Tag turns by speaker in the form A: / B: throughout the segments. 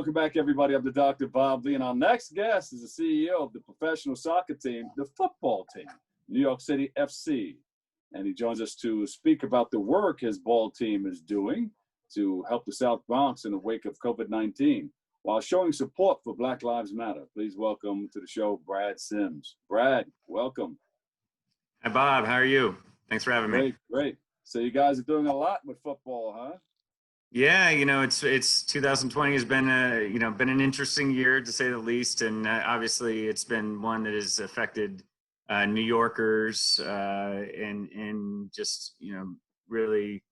A: Welcome back, everybody. I'm the Dr. Bob Lee, and our next guest is the CEO of the professional soccer team, the football team, New York City FC. And he joins us to speak about the work his ball team is doing to help the South Bronx in the wake of COVID-19 while showing support for Black Lives Matter. Please welcome to the show, Brad Sims. Brad, welcome.
B: Hi, Bob. How are you? Thanks for having me.
A: Great. So you guys are doing a lot with football, huh?
B: Yeah, it's 2020 has been an interesting year to say the least, and obviously it's been one that has affected New Yorkers in just really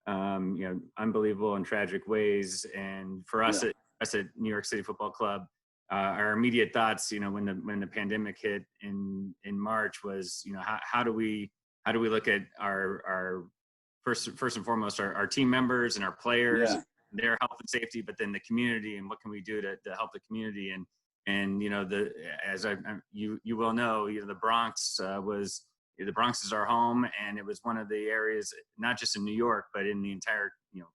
B: unbelievable and tragic ways. And for us at New York City Football Club, our immediate thoughts, when the pandemic hit in March was, how do we look at our first and foremost our team members and our players, their health and safety, but then the community, and what can we do to help the community? And you will know, the Bronx is our home, and it was one of the areas, not just in New York, but in the entire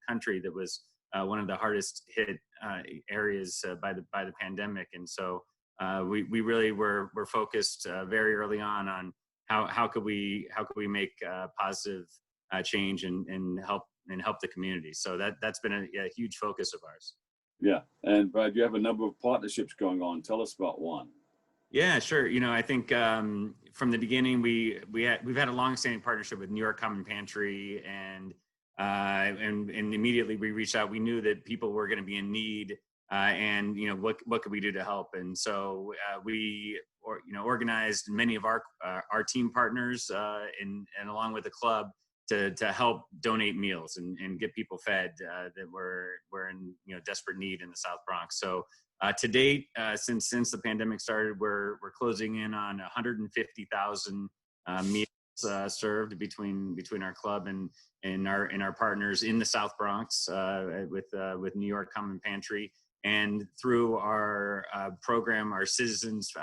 B: country, that was one of the hardest hit areas by the pandemic. And so we really were focused very early on how could we make positive change and help the community. So that's been a huge focus of ours.
A: Yeah, and Brad, you have a number of partnerships going on. Tell us about one.
B: Yeah, sure. I think from the beginning we've had a long-standing partnership with New York Common Pantry, and immediately we reached out. We knew that people were going to be in need, and what could we do to help? And so we organized many of our team partners and along with the club to help donate meals and get people fed that were in desperate need in the South Bronx. So to date, since the pandemic started, we're closing in on 150,000 meals served between our club and our partners in the South Bronx with New York Common Pantry, and through our program, our Citizens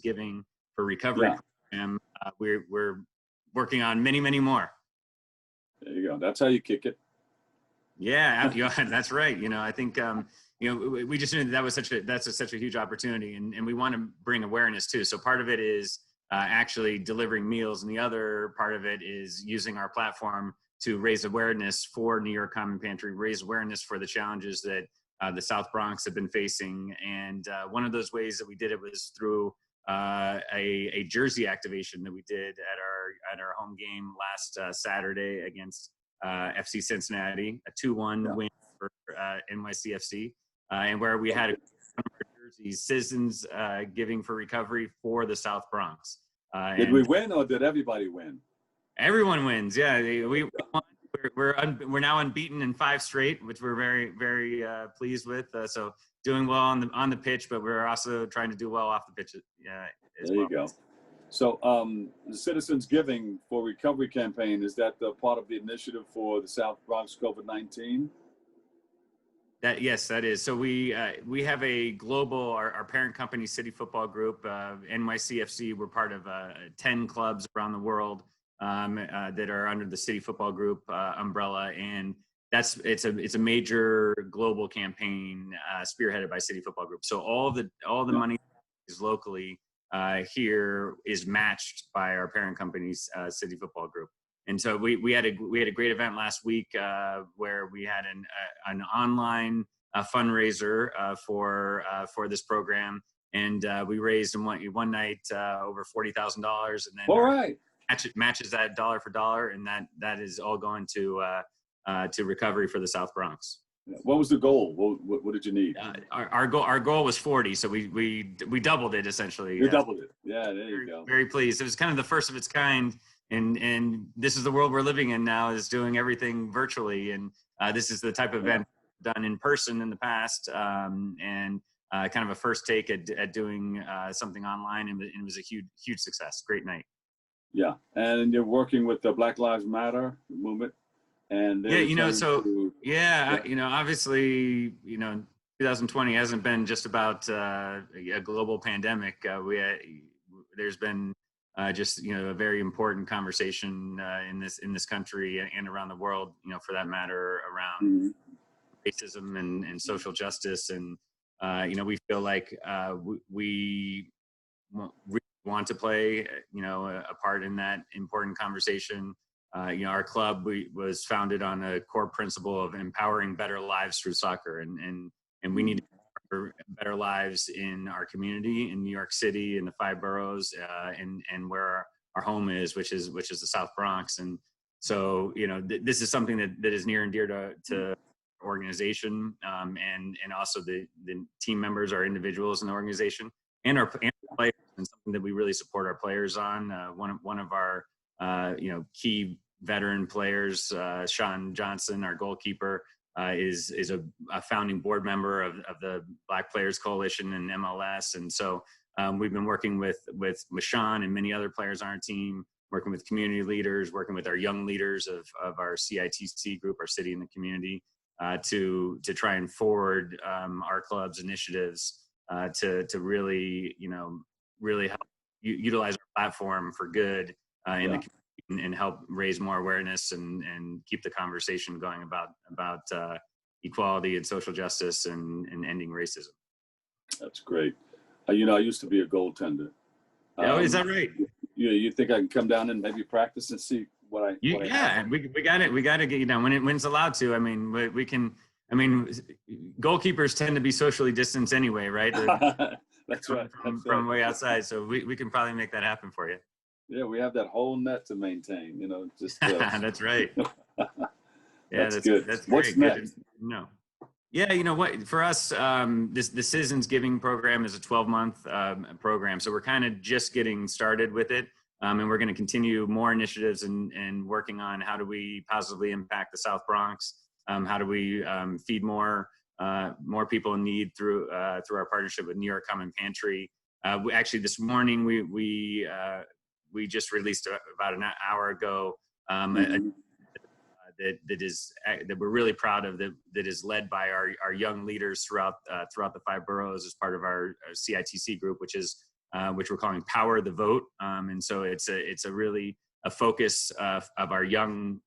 B: Giving for Recovery program, we're working on many more.
A: There you go. That's how you kick it.
B: Yeah, that's right. I think we just knew that's such a huge opportunity, and we want to bring awareness too. So part of it is actually delivering meals, and the other part of it is using our platform to raise awareness for New York Common Pantry, raise awareness for the challenges that the South Bronx have been facing. And one of those ways that we did it was through a jersey activation that we did at our home game last Saturday against FC Cincinnati, a 2-1 win for NYCFC, and where we had a jerseys, Citizens Giving for Recovery for the South Bronx.
A: Did we win, or did everybody win?
B: Everyone wins. Yeah, we won. We're now unbeaten in 5 straight, which we're very, very pleased with. So doing well on the pitch, but we're also trying to do well off the pitch as well.
A: There you go. So the Citizens Giving for Recovery campaign, is that the part of the initiative for the South Bronx COVID-19?
B: Yes, that is. So we have a global, our parent company, City Football Group, NYCFC. We're part of 10 clubs around the world that are under the City Football Group umbrella, and it's a major global campaign spearheaded by City Football Group. So all the money is locally here is matched by our parent company's City Football Group. And so we had a great event last week where we had an online fundraiser for this program, and we raised in one night over $40,000, and then
A: all right,
B: matches that dollar for dollar, and that is all going to recovery for the South Bronx.
A: What was the goal? What did you need?
B: Our goal was 40, so we doubled it essentially.
A: You doubled it. Yeah, there you go.
B: Very pleased. It was kind of the first of its kind, and this is the world we're living in now, is doing everything virtually, and this is the type of event done in person in the past, and kind of a first take at doing something online, and it was a huge success. Great night.
A: Yeah, and you're working with the Black Lives Matter movement. And
B: obviously, 2020 hasn't been just about a global pandemic. There's been just a very important conversation in this country and around the world, for that matter, around racism and social justice, and we feel like we really want to play, a part in that important conversation. Our club was founded on a core principle of empowering better lives through soccer, and we need to empower better lives in our community in New York City, in the 5 boroughs, and where our home is, which is the South Bronx. And so, this is something that is near and dear to organization, and also the team members, our individuals in the organization, and our players, and something that we really support our players on. One of our key veteran players, Sean Johnson, our goalkeeper, is a founding board member of the Black Players Coalition in MLS, and so we've been working with Sean and many other players on our team, working with community leaders, working with our young leaders of our CITC group, our city and the community, to try and forward our club's initiatives to really help utilize our platform for good in the community, and help raise more awareness and keep the conversation going about equality and social justice and ending racism. That's
A: great. I used to be a goaltender.
B: Oh, is that right?
A: You think I can come down and maybe practice and see what I have?
B: we got it. We got to get you down when it's allowed to. I mean, we can. I mean, goalkeepers tend to be socially distanced anyway, right?
A: That's right.
B: From way outside, so we can probably make that happen for you.
A: Yeah, we have that whole net to maintain. Just
B: that's right. Yeah,
A: that's good.
B: That's
A: What's next?
B: No. Yeah, you know what? For us, the Citizens Giving program is a 12-month program, so we're kind of just getting started with it, and we're going to continue more initiatives and working on how do we positively impact the South Bronx, how do we feed more people in need through our partnership with New York Common Pantry. Actually, this morning we just released about an hour ago that we're really proud of, that is led by our young leaders throughout the 5 boroughs as part of our CITC group, which we're calling Power the Vote. And so it's a really a focus of our young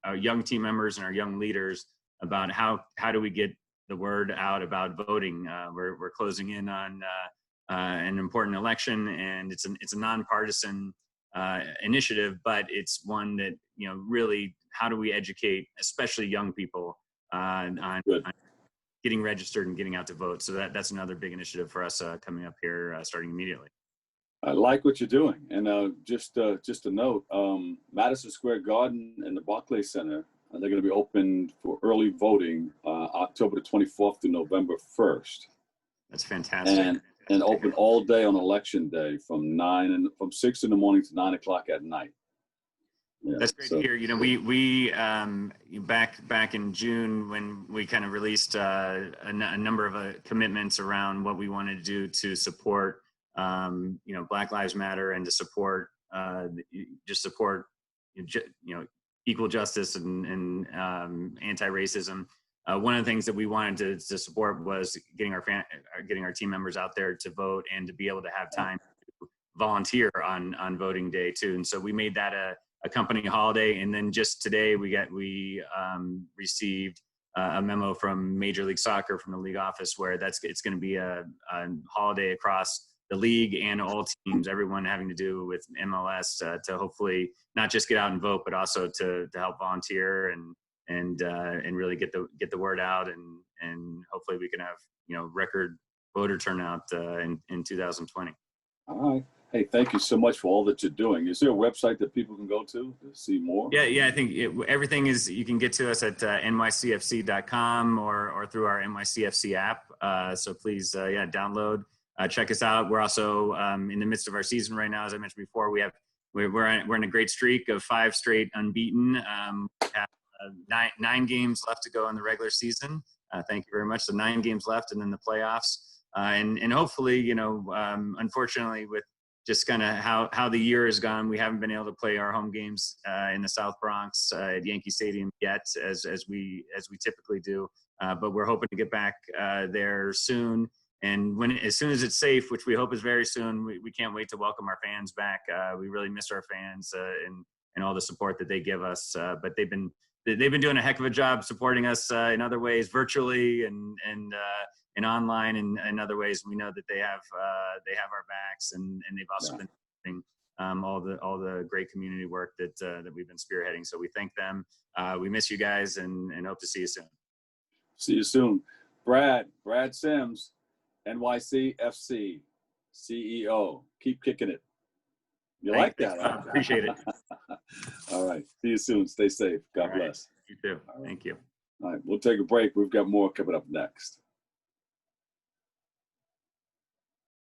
B: team members and our young leaders about how do we get the word out about voting. We're closing in on an important election, and it's a nonpartisan initiative, but it's one that really, how do we educate especially young people on getting registered and getting out to vote. So that's another big initiative for us coming up here starting immediately.
A: I like what you're doing, and just a note, Madison Square Garden and the Barclays Center, they're going to be open for early voting October the 24th to November 1st.
B: That's fantastic.
A: And open all day on election day from 6 in the morning to 9 o'clock at night. Yeah,
B: that's great to hear. We back in June, when we kind of released a number of commitments around what we wanted to do to support Black Lives Matter, and to support equal justice and anti-racism. One of the things that we wanted to support was getting our team members out there to vote, and to be able to have time to volunteer on voting day too. And so we made that a company holiday. And then just today we received a memo from Major League Soccer, from the league office, where it's going to be a holiday across the league and all teams, everyone having to do with MLS, to hopefully not just get out and vote, but also to help volunteer and really get the word out, and hopefully we can have record voter turnout in 2020.
A: All right. Hey, thank you so much for all that you're doing. Is there a website that people can go to see more?
B: Yeah. I think everything is. You can get to us at NYCFC.com or through our NYCFC app. So please, download, check us out. We're also in the midst of our season right now, as I mentioned before. We're in a great streak of 5 straight unbeaten. We have 9 games left to go in the regular season. Thank you very much. So 9 games left, and then the playoffs. And hopefully, unfortunately, with just kind of how the year has gone, we haven't been able to play our home games in the South Bronx at Yankee Stadium yet, as we typically do. But we're hoping to get back there soon. And as soon as it's safe, which we hope is very soon, we can't wait to welcome our fans back. We really miss our fans and all the support that they give us. But they've been doing a heck of a job supporting us in other ways, virtually and and online and other ways. We know that they have our backs, and they've also been doing all the great community work that we've been spearheading. So we thank them. We miss you guys, and hope to see you soon.
A: See you soon. Brad Sims, NYCFC CEO. Keep kicking it. You like that?
B: Huh? Appreciate it.
A: All right. See you soon. Stay safe. God bless.
B: You too. Thank you.
A: All right. We'll take a break. We've got more coming up next.